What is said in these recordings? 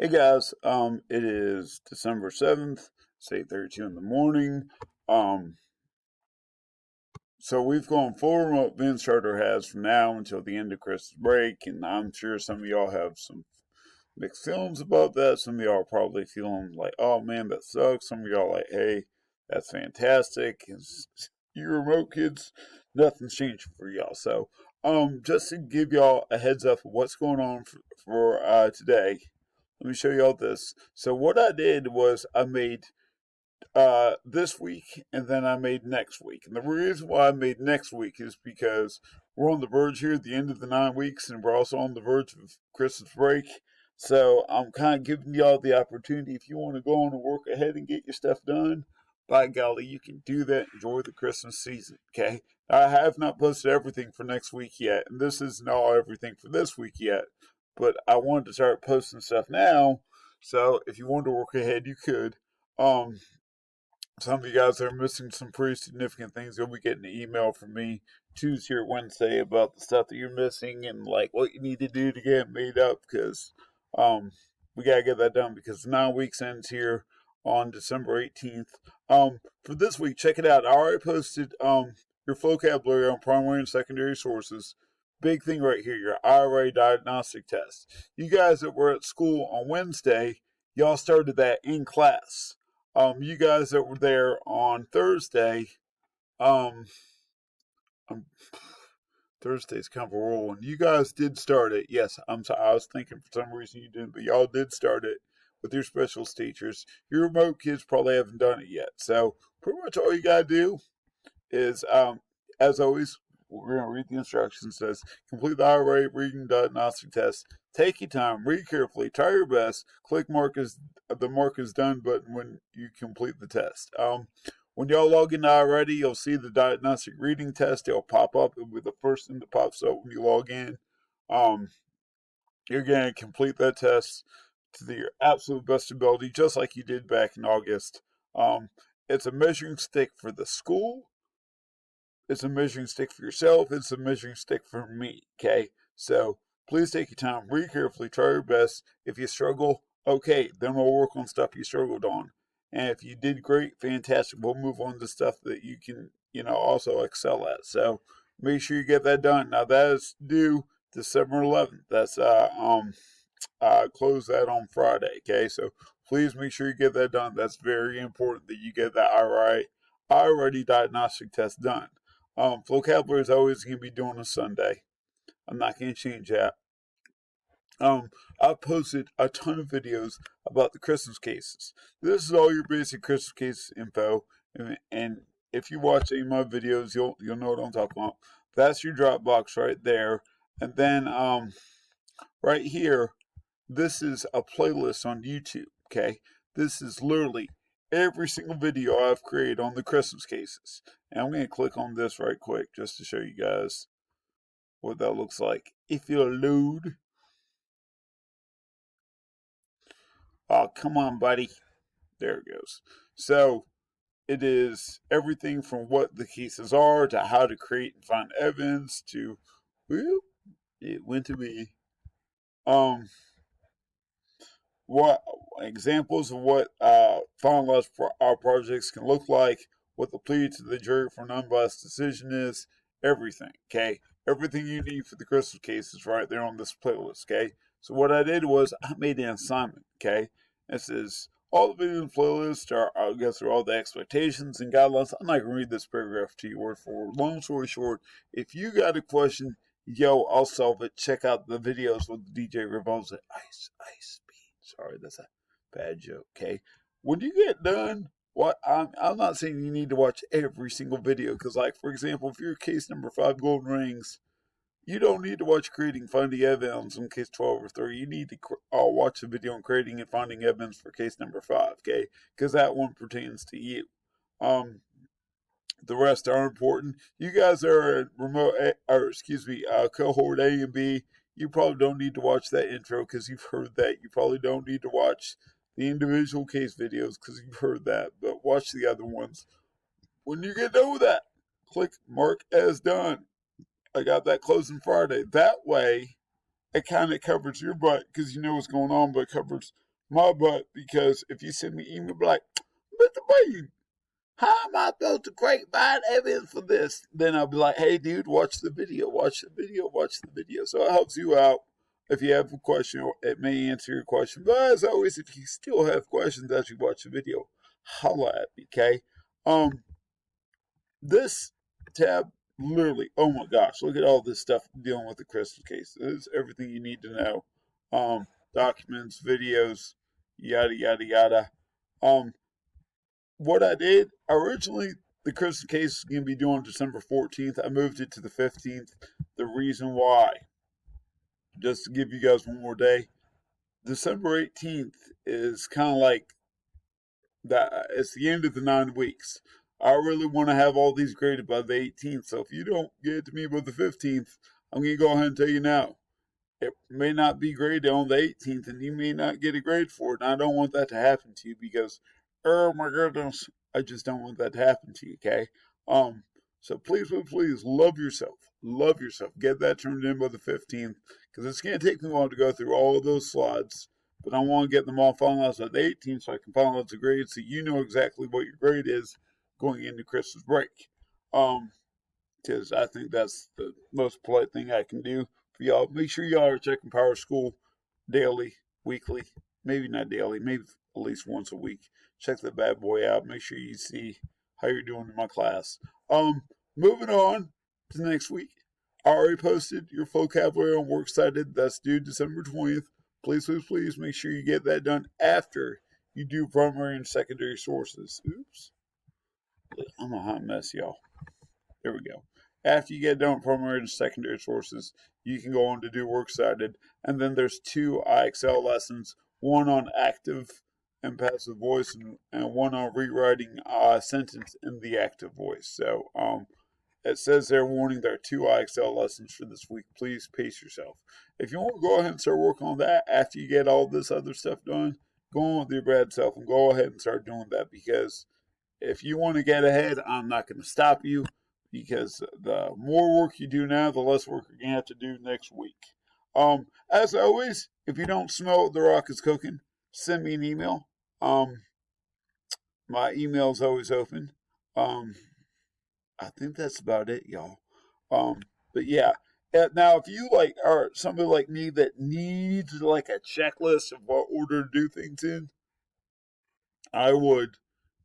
Hey guys, it is December 7th, it's 8:32 in the morning. Um, so we've gone forward what Vince Charter has from now until the end of Christmas break, and I'm sure some of y'all have some mixed feelings about that. Some of y'all are probably feeling like, oh man, that sucks. Some of y'all are like, hey, that's fantastic. You remote kids, nothing's changed for y'all. So, just to give y'all a heads up of what's going on for today, let me show y'all this. So what I did was I made this week and then I made next week. And the reason why I made next week is because we're on the verge here at the end of the 9 weeks and we're also on the verge of Christmas break. So I'm kind of giving y'all the opportunity, if you want to go on and work ahead and get your stuff done, by golly, you can do that. Enjoy the Christmas season, okay? I have not posted everything for next week yet, and this isn't all everything for this week yet, but I wanted to start posting stuff now. So if you wanted to work ahead, you could. Um, some of you guys are missing some pretty significant things. You'll be getting an email from me Tuesday or Wednesday about the stuff that you're missing and like what you need to do to get it made up because we gotta get that done because the 9 weeks ends here on December 18th. For this week, check it out. I already posted your vocabulary on primary and secondary sources. Big thing right here, your IRA diagnostic test. You guys that were at school on Wednesday, y'all started that in class. You guys that were there on Thursday, um, um Thursday's kind of a whirlwind. You guys did start it. Yes, I'm sorry. I was thinking for some reason you didn't, but y'all did start it with your specials teachers. Your remote kids probably haven't done it yet. So pretty much all you gotta do is, as always, we're going to read the instructions. It says, complete the IRA reading diagnostic test. Take your time, read carefully, try your best. Click the mark is done button when you complete the test. When y'all log in already, you'll see the diagnostic reading test. It'll pop up. It'll be the first thing that pops up when you log in. Um, you're going to complete that test to your absolute best ability, just like you did back in August. It's a measuring stick for the school. It's a measuring stick for yourself. It's a measuring stick for me. Okay. So please take your time, read carefully, try your best. If you struggle, okay, then we'll work on stuff you struggled on. And if you did great, fantastic. We'll move on to stuff that you can, also excel at. So make sure you get that done. Now that is due December 11th. That's close that on Friday. Okay. So please make sure you get that done. That's very important that you get that already diagnostic test done. Vocabulary is always going to be doing on Sunday. I'm not going to change that. I've posted a ton of videos about the Christmas cases. This is all your basic Christmas case info, and if you watch any of my videos, you'll know what I'm talking about. That's your Dropbox right there, and then right here, this is a playlist on YouTube. Okay, this is literally every single video I've created on the Christmas cases. And I'm going to click on this right quick just to show you guys what that looks like. If you'll load. Oh, come on, buddy. There it goes. So it is everything from what the cases are to how to create and find evidence to, whoop, it went to me. What examples of what finalized our projects can look like, what the plea to the jury for non-biased decision is, everything. Okay, everything you need for the Christmas case is right there on this playlist. Okay, so what I did was I made an assignment. Okay, this is all the videos in the playlist are, I'll go through all the expectations and guidelines. I'm not gonna read this paragraph to you word for word. Long story short, if you got a question, yo, I'll solve it. Check out the videos with the DJ revolves it. Ice, ice. Sorry, that's a bad joke. Okay, when you get done, I'm not saying you need to watch every single video because, like for example, if you're case number 5, golden rings, you don't need to watch creating finding evidence in case 12 or 3. You need to watch the video on creating and finding evidence for case number 5. Okay, because that one pertains to you. The rest are important. You guys are cohort A and B. You probably don't need to watch that intro because you've heard that. You probably don't need to watch the individual case videos because you've heard that. But watch the other ones. When you get done with that, click mark as done. I got that closing Friday. That way, it kind of covers your butt because you know what's going on, but it covers my butt, because if you send me email like, Mr. Bean, how am I supposed to create bad evidence for this? Then I'll be like, hey, dude, watch the video, watch the video, watch the video. So it helps you out. If you have a question, it may answer your question. But as always, if you still have questions as you watch the video, holla at me, okay? This tab, literally, oh my gosh, look at all this stuff dealing with the Crystal case. This is everything you need to know. Documents, videos, yada, yada, yada. What I did originally, the Crystal case is going to be due on December 14th. I moved it to the 15th. The reason why, just to give you guys one more day, December 18th is kind of like that. It's the end of the 9 weeks. I really want to have all these graded by the 18th. So if you don't get it to me by the 15th, I'm going to go ahead and tell you now. It may not be graded on the 18th, and you may not get a grade for it. And I don't want that to happen to you because, oh my goodness, I just don't want that to happen to you, okay? So please, please, love yourself. Love yourself. Get that turned in by the 15th because it's going to take me a while to go through all of those slides. But I want to get them all finalized at the 18th so I can finalize the grade so you know exactly what your grade is going into Christmas break. Because I think that's the most polite thing I can do for y'all. Make sure y'all are checking Power School daily, weekly, maybe not daily, maybe at least once a week. Check the bad boy out. Make sure you see how you're doing in my class. Moving on to next week. I already posted your vocabulary on Works Cited. That's due December 20th. Please, please, please make sure you get that done after you do primary and secondary sources. Oops. I'm a hot mess, y'all. There we go. After you get done with primary and secondary sources, you can go on to do Works Cited. And then there's 2 IXL lessons, one on active and passive voice and one on rewriting a sentence in the active voice. So it says there, warning, there are 2 IXL lessons for this week. Please pace yourself. If you want to go ahead and start working on that after you get all this other stuff done, go on with your bad self and go ahead and start doing that, because if you want to get ahead, I'm not going to stop you, because the more work you do now, the less work you're going to have to do next week. As always, if you don't smell what the rock is cooking, send me an email. My email is always open. I think that's about it, y'all. But yeah. Now, if you are somebody like me that needs like a checklist of what order to do things in, I would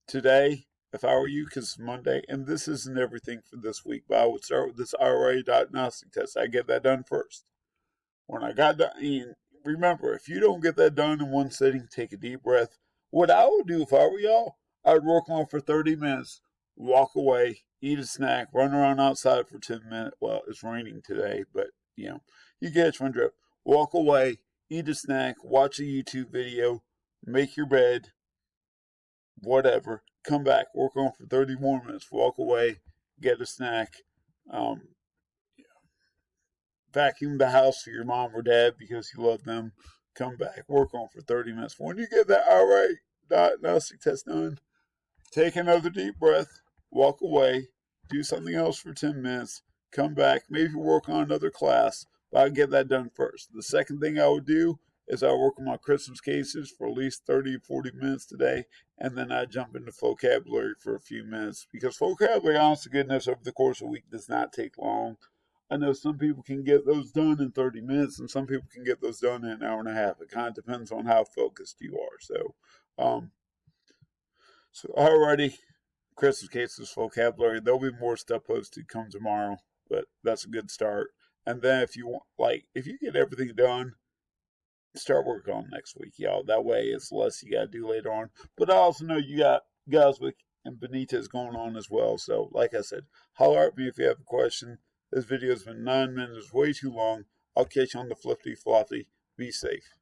today, if I were you, because it's Monday, and this isn't everything for this week, but I would start with this IRA diagnostic test. I get that done first. When I got done, and remember, if you don't get that done in one sitting, take a deep breath. What I would do if I were y'all, I would work on it for 30 minutes, walk away, eat a snack, run around outside for 10 minutes. Well, it's raining today, but you catch my drift. Walk away, eat a snack, watch a YouTube video, make your bed, whatever. Come back, work on for 30 more minutes, walk away, get a snack, vacuum the house for your mom or dad because you love them. Come back, work on for 30 minutes. When you get that IRA diagnostic test done, take another deep breath, walk away, do something else for 10 minutes, come back, maybe work on another class, but I'll get that done first. The second thing I would do is I work on my Christmas cases for at least 30 or 40 minutes today, and then I jump into vocabulary for a few minutes, because vocabulary, honest to goodness, over the course of a week does not take long. I know some people can get those done in 30 minutes, and some people can get those done in an hour and a half. It kind of depends on how focused you are. So alrighty, Christmas cases, vocabulary. There'll be more stuff posted come tomorrow, but that's a good start. And then if you want, if you get everything done, start working on next week, y'all. That way it's less you gotta do later on. But I also know you got Goswick and Benitez going on as well. So like I said, holler at me if you have a question. This video's been 9 minutes, way too long. I'll catch you on the flippity floppy. Be safe.